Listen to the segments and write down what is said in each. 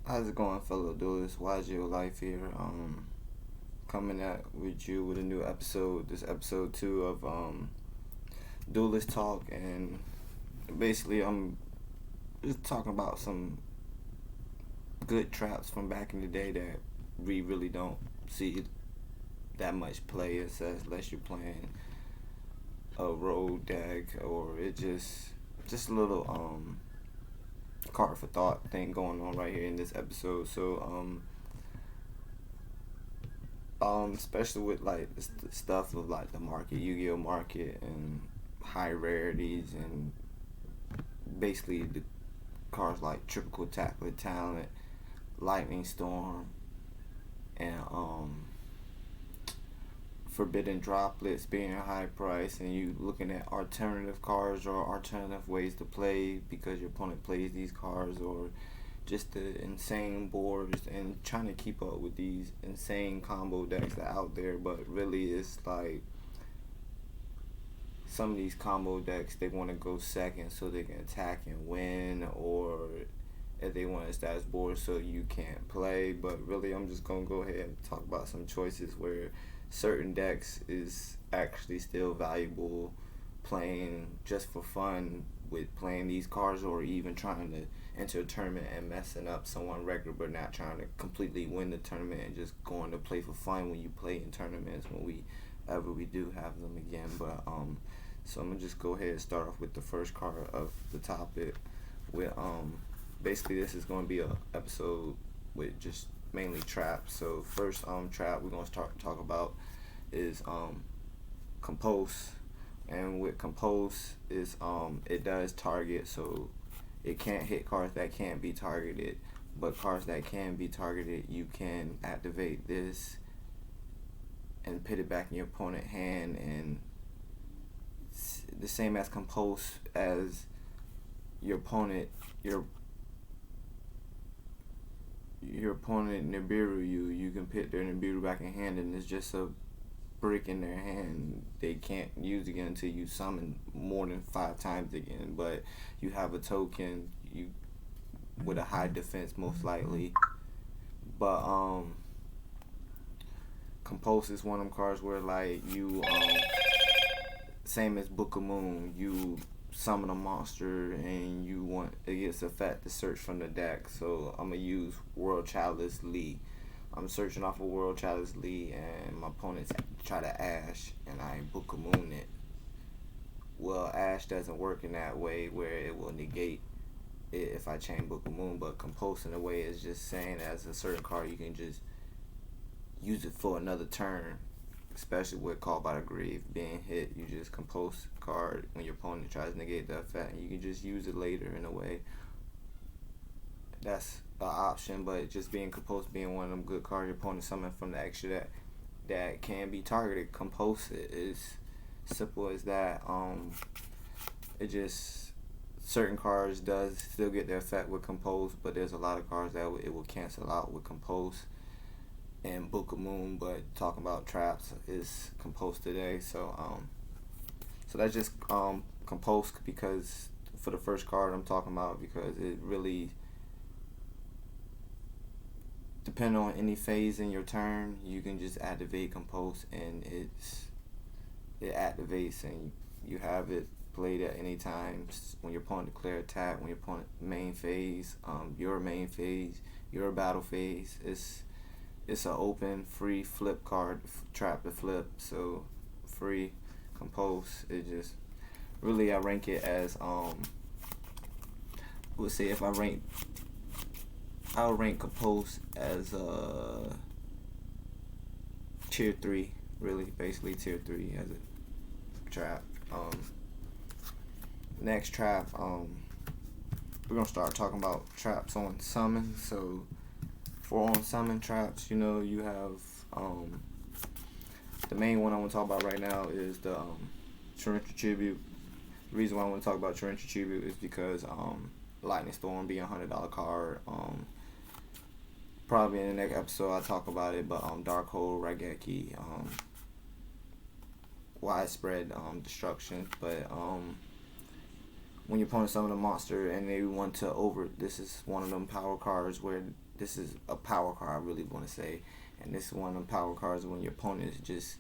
How's it going, fellow duelists? Y.G.O-LYFE here. Coming at with you with a new episode. This episode 2 of Duelist-talk, and basically I'm just talking about some good traps from back in the day that we really don't see that much play, unless you're playing a road deck, or it just a little card for thought thing going on right here in this episode. So especially with like the stuff of like the market, Yu-Gi-Oh market, and high rarities, and basically the cards like Triple Tackler Talent, Lightning Storm, and Forbidden Droplets being a high price, and you looking at alternative cards or alternative ways to play because your opponent plays these cards, or just the insane boards, and trying to keep up with these insane combo decks that are out there. But really it's like some of these combo decks, they want to go second so they can attack and win, or if they want to status board so you can't play. But really I'm just gonna go ahead and talk about some choices where certain decks is actually still valuable playing just for fun with playing these cards, or even trying to enter a tournament and messing up someone record, but not trying to completely win the tournament and just going to play for fun when you play in tournaments, when we do have them again. But so I'm gonna just go ahead and start off with the first card of the topic with basically this is gonna be a episode with just mainly traps. So first trap we're gonna start to talk about is Compose. And with Compose is it does target, so it can't hit cards that can't be targeted, but cards that can be targeted, you can activate this and put it back in your opponent's hand, and the same as Compose as your opponent Nibiru you can put their Nibiru back in hand, and it's just a brick in their hand they can't use again until you summon more than 5 times again. But you have a token you with a high defense most likely. But Compulse is one of them cards where like you same as Book of Moon, you summon a monster and you want it gets effect to search from the deck. So I'm gonna use World Chalice Lee. I'm searching off of World Chalice Lee, and my opponents try to Ash, and I Book of Moon it. Well, Ash doesn't work in that way where it will negate it if I chain Book of Moon, but Compulse in a way is just saying as a certain card you can just use it for another turn, especially with Call by the Grave being hit. You just Compulse card when your opponent tries to negate the effect, and you can just use it later in a way. That's an option, but just being Compulse being one of them good cards your opponent summon from the extra that can be targeted. Compulse it is simple as that. It just certain cards does still get their effect with Compose, but there's a lot of cards that it will cancel out with Compose and Book of Moon. But talking about traps is Compose today. So that's just Compose, because for the first card I'm talking about, because it really depending on any phase in your turn, you can just activate Compose, and it activates, and you have it played at any time when your opponent declare attack, when your opponent main phase, your main phase, your battle phase. It's an open free flip card, trap to flip. So free Compose. It just really I rank it as would say if I'll rank Compose as tier 3, really, basically tier 3 as a trap. Next trap, we're gonna start talking about traps on summon. So for on summon traps, you have the main one I want to talk about right now is the Torrential Tribute. The reason why I want to talk about Torrential Tribute is because Lightning Storm being a $100 card. Probably in the next episode I'll talk about it, but Dark Hole, Raigeki, widespread destruction. But when your opponent summon a monster and they want to this is one of them power cards where this is a power card, I really want to say. And this is one of them power cards when your opponent is just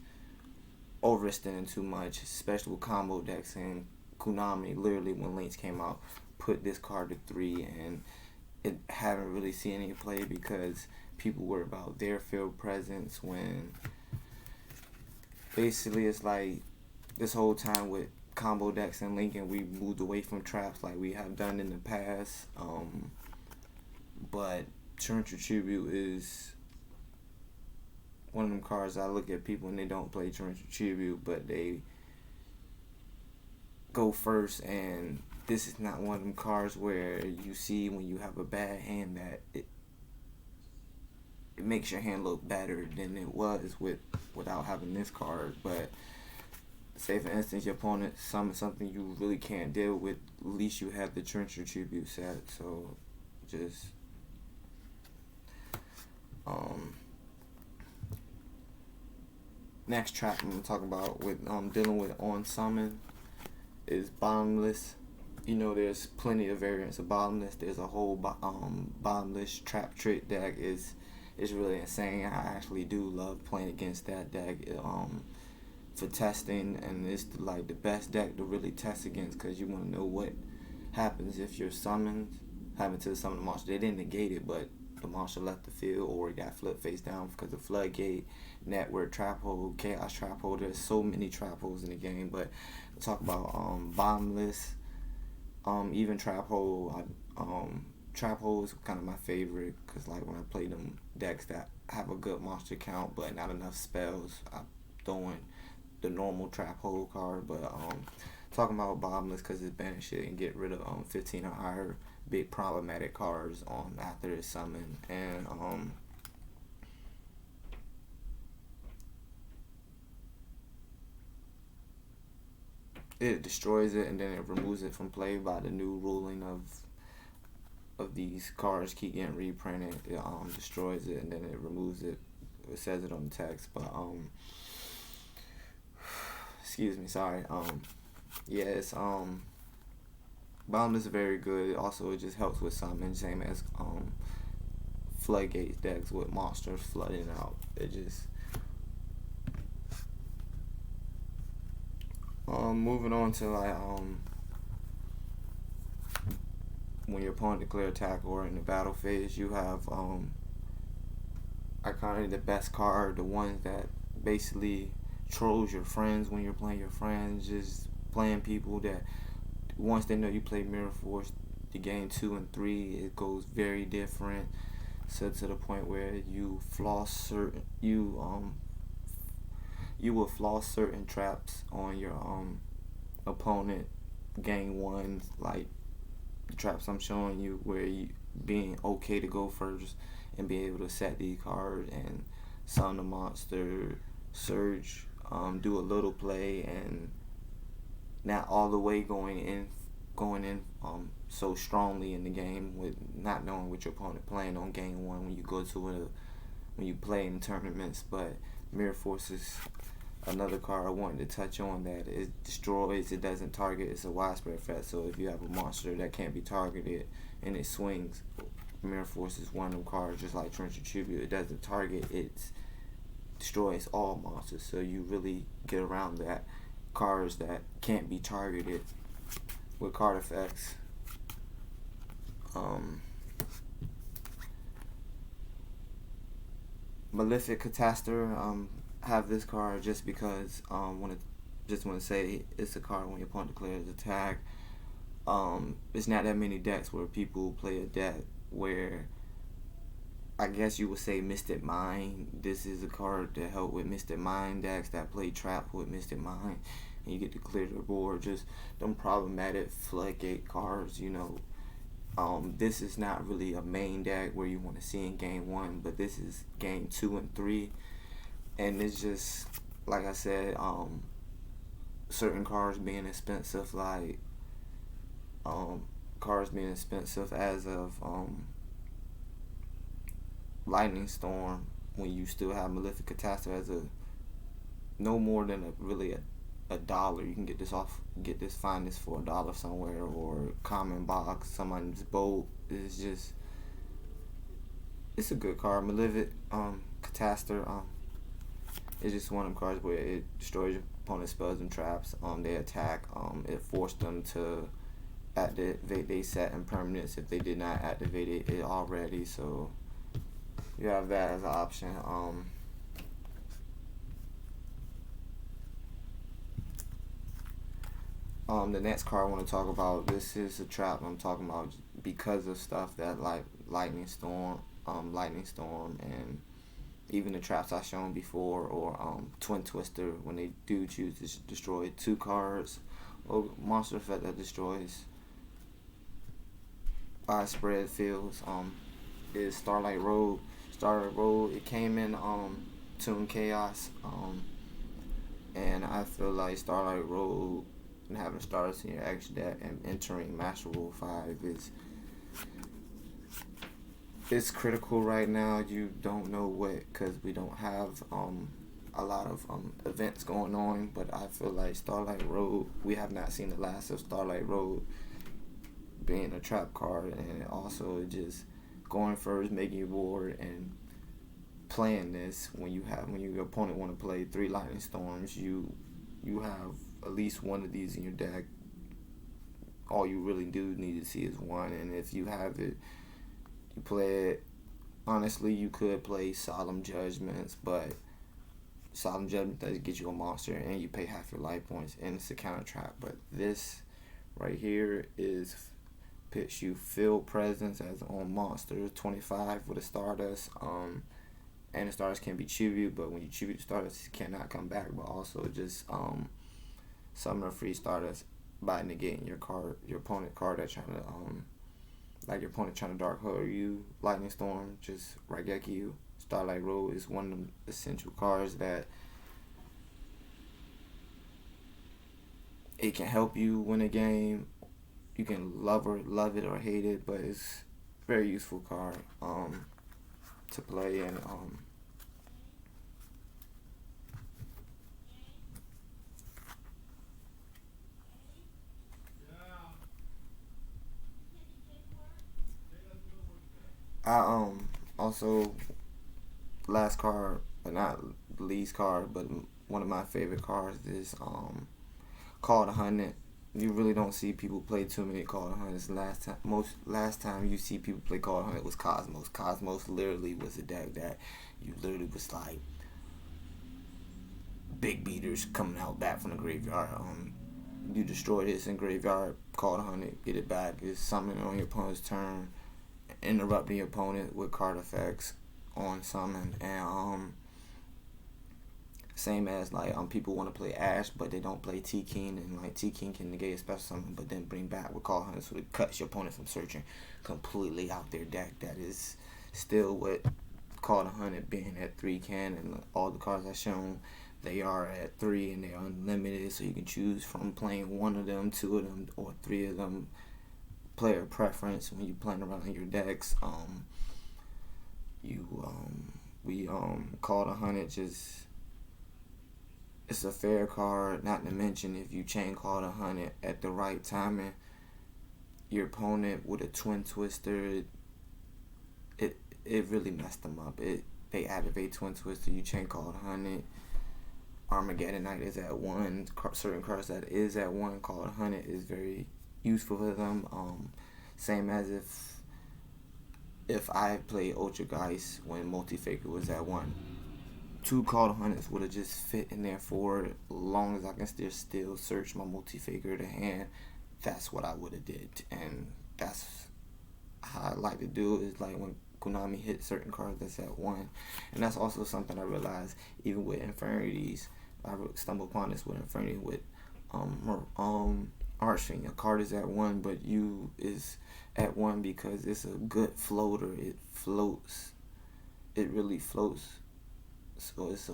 overextending too much, especially with combo decks. And Konami, literally, when Links came out, put this card to 3, and it haven't really seen any play because people were about their field presence when basically it's like this whole time with combo decks and Lincoln, we moved away from traps like we have done in the past. But Torrential Tribute is one of them cards I look at people and they don't play Torrential Tribute, but they go first, and this is not one of them cards where you see when you have a bad hand that it makes your hand look better than it was without having this card. But say for instance your opponent summons something you really can't deal with, at least you have the Torrential Tribute set. So just next trap I'm talking about with dealing with on summon is Bottomless. You know, there's plenty of variants of Bottomless. There's a whole Bottomless trap trick deck. Is really insane. I actually do love playing against that deck for testing, and it's like the best deck to really test against because you want to know what happens if your summons happen to summon the monster. They didn't negate it, but the monster left the field or it got flipped face down because of Floodgate, Network, Trap Hole, Chaos Trap Hole. There's so many trap holes in the game, but we'll talk about Bottomless, even Trap Hole. Trap Hole is kind of my favorite because like when I play them decks that have a good monster count but not enough spells, I throw in the normal Trap Hole card. But talking about Bottomless because it's banish it and get rid of 15 or higher big problematic cards after it's summoned. And it destroys it and then it removes it from play by the new ruling of these cards keep getting reprinted. It destroys it and then it removes it. It says it on the text, but excuse me, sorry. Yeah, it's Bottomless is very good. Also, it just helps with summon, same as Floodgates decks with monsters flooding out. It just moving on to like when your opponent declare attack or in the battle phase, you have iconically the best card, the ones that basically trolls your friends when you're playing your friends, just playing people that once they know you play Mirror Force, the game 2 and 3 it goes very different. So to the point where you floss certain you will floss certain traps on your opponent game 1, like the traps I'm showing you where you being okay to go first and be able to set these cards and summon the monster, surge, do a little play, and not all the way going in so strongly in the game with not knowing what your opponent playing on game 1 when you go to when you play in tournaments. But Mirror Force is another card I wanted to touch on that it destroys, it doesn't target, it's a widespread effect. So if you have a monster that can't be targeted and it swings, Mirror Force is one of them cards, just like Torrential Tribute. It doesn't target, it destroys all monsters. So you really get around that cards that can't be targeted with card effects. Malefic Catastrophe, have this card just because want to say it's a card when your opponent declares attack. It's not that many decks where people play a deck where I guess you would say Mystic Mind. This is a card to help with Mystic Mind decks that play trap with Mystic Mind, and you get to clear the board. Just them problematic Floodgate cards, you know. This is not really a main deck where you want to see in game 1, but this is game 2 and 3, and it's just like I said, certain cards being expensive, like cards being expensive as of Lightning Storm, when you still have Malefic Catastrophe as a no more than a dollar. You can find this for $1 somewhere, or common box. Someone's boat is just it's a good card. Malefic Catastor. It's just one of them cards where it destroys your opponent's spells and traps. They attack. It forced them to activate they set and permanents if they did not activate it already. So you have that as an option. The next card I want to talk about, this is a trap I'm talking about because of stuff that like Lightning Storm, and even the traps I shown before, or Twin Twister, when they do choose to destroy 2 cards, or monster effect that destroys by spread fields, is Starlight Road. Starlight Road, it came in Toon Chaos, and I feel like Starlight Road and having starters in your action deck and entering Master Rule 5 is critical right now. You don't know what, because we don't have a lot of events going on, but I feel like Starlight Road, we have not seen the last of Starlight Road being a trap card, and also just going first, making you bored, and playing this when your opponent want to play 3 Lightning Storms, you have at least one of these in your deck. All you really do need to see is one, and if you have it, you play it. Honestly, you could play Solemn Judgments, but Solemn Judgment does get you a monster, and you pay half your life points, and it's a counter trap. But this right here pits you Field Presence as on monster 25 with a Stardust. And the Stardust can be tribute, but when you tribute Stardust, it cannot come back. But also just summon a free Stardust by negating your opponent card that's trying to like your opponent trying to Dark Hole you. Lightning Storm just Raigeki you. Starlight Road is one of the essential cards that it can help you win a game. You can love it or hate it, but it's a very useful card to play. And I also, last card, but not the least card, but one of my favorite cards is Called 100. You really don't see people play too many Called 100s. Last time you see people play Called 100 was Cosmos. Cosmos literally was a deck that you literally was like big beaters coming out back from the graveyard. You destroy this in graveyard, Called 100, get it back. It's summon on your opponent's turn, interrupting your opponent with card effects on summon, and same as like people want to play Ash, but they don't play T-King, and like T-King can negate a special summon, but then bring back with Call 100, so it cuts your opponent from searching completely out their deck. That is still what Call 100 being at 3 can, and all the cards I've shown, they are at 3 and they're unlimited, so you can choose from playing 1 of them, 2 of them, or 3 of them. Player preference when you're playing around in your decks. We Called 100, just it's a fair card. Not to mention, if you chain Called 100 at the right timing, your opponent with a Twin Twister, it really messed them up. They activate Twin Twister, you chain Called 100. Armageddon Knight is at 1. Certain cards that is at 1, Called 100 is very useful for them. Same as if I played Ultrageist when Multi-Faker was at 1. 2 Called 100s would have just fit in there for as long as I can still search my Multi-Faker to hand. That's what I would have did, and that's how I like to do it, is like when Konami hits certain cards that's at 1. And that's also something I realized even with Infinities. I stumbled upon this with Infinity with Archfiend. A card is at 1, but you is at 1 because it's a good floater. It floats. It really floats. So it's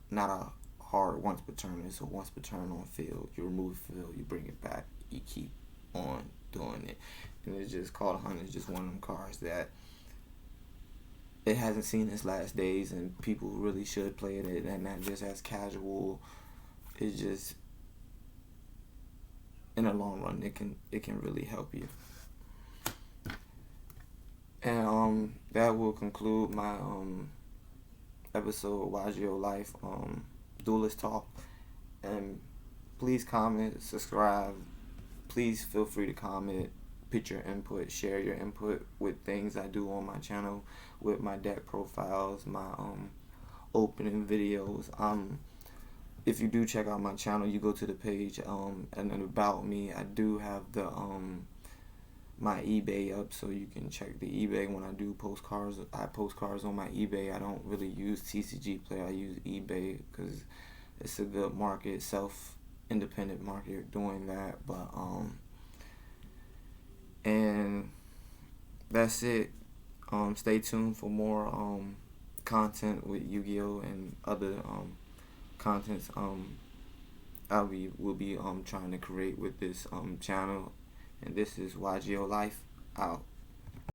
not a hard once per turn. It's a once per turn on field. You remove field, you bring it back, you keep on doing it. And it's just Called 100 is just one of them cards that it hasn't seen its last days, and people really should play it, and not just as casual. It's just in the long run, it can really help you. And that will conclude my episode YGOLYFE Duelist Talk. And please comment, subscribe. Please feel free to comment, put your input, share your input with things I do on my channel, with my deck profiles, my opening videos. If you do check out my channel, you go to the page and then about me, I do have the my eBay up, so you can check the eBay. When I do post cards, I post cards on my eBay. I don't really use TCG Play. I use eBay because it's a good market, independent market doing that. But and that's it. Stay tuned for more content with Yu-Gi-Oh and other contents will be trying to create with this channel. And this is YGO Life out.